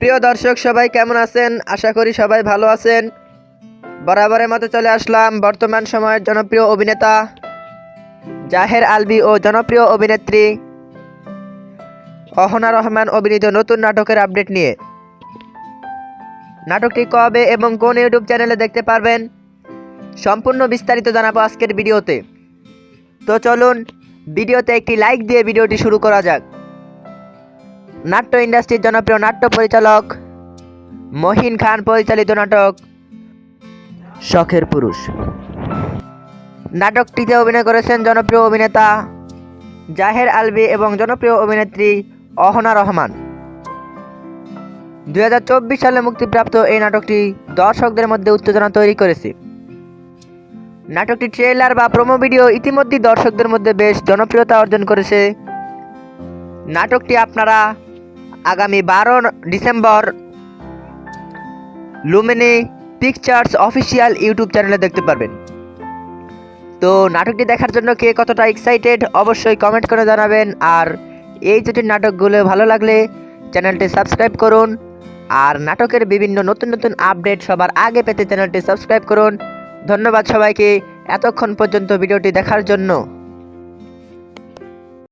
প্রিয় দর্শক সবাই কেমন আছেন? আশা করি সবাই ভালো আছেন। বরাবরের মতো চলে আসলাম বর্তমান সময়ের জনপ্রিয় অভিনেতা জাহের আলভী ও জনপ্রিয় অভিনেত্রী অহনা রহমান অভিনীত নতুন নাটকের আপডেট নিয়ে। নাটকটি কবে এবং কোন ইউটিউব চ্যানেলে দেখতে পারবেন সম্পূর্ণ বিস্তারিত জানাবো আজকের ভিডিওতে। তো চলুন ভিডিওতে একটি লাইক দিয়ে ভিডিওটি শুরু করা যাক। নাট্য ইন্ডাস্ট্রির জনপ্রিয় নাট্য পরিচালক মহিন খান পরিচালিত নাটক শখের পুরুষ। নাটকটিতে অভিনয় করেছেন জনপ্রিয় অভিনেতা জাহের আলভী এবং জনপ্রিয় অভিনেত্রী অহনা রহমান। 2024 সালে মুক্তিপ্রাপ্ত এই নাটকটি দর্শকদের মধ্যে উত্তেজনা তৈরি করেছে। নাটকটি ট্রেলার বা প্রোমো ভিডিও ইতিমধ্যেই দর্শকদের মধ্যে বেশ জনপ্রিয়তা অর্জন করেছে। নাটকটি আপনারা আগামী 12 ডিসেম্বর লুমিনি পিকচার্স অফিসিয়াল ইউটিউব চ্যানেলে দেখতে পারবেন। তো নাটকটি দেখার জন্য কে কতটা এক্সাইটেড অবশ্যই কমেন্ট করে জানাবেন। আর এই জুটির নাটকগুলো ভালো লাগলে চ্যানেলটি সাবস্ক্রাইব করুন। আর নাটকের বিভিন্ন নতুন নতুন আপডেট সবার আগে পেতে চ্যানেলটি সাবস্ক্রাইব করুন। ধন্যবাদ সবাইকে এতক্ষণ পর্যন্ত ভিডিওটি দেখার জন্য।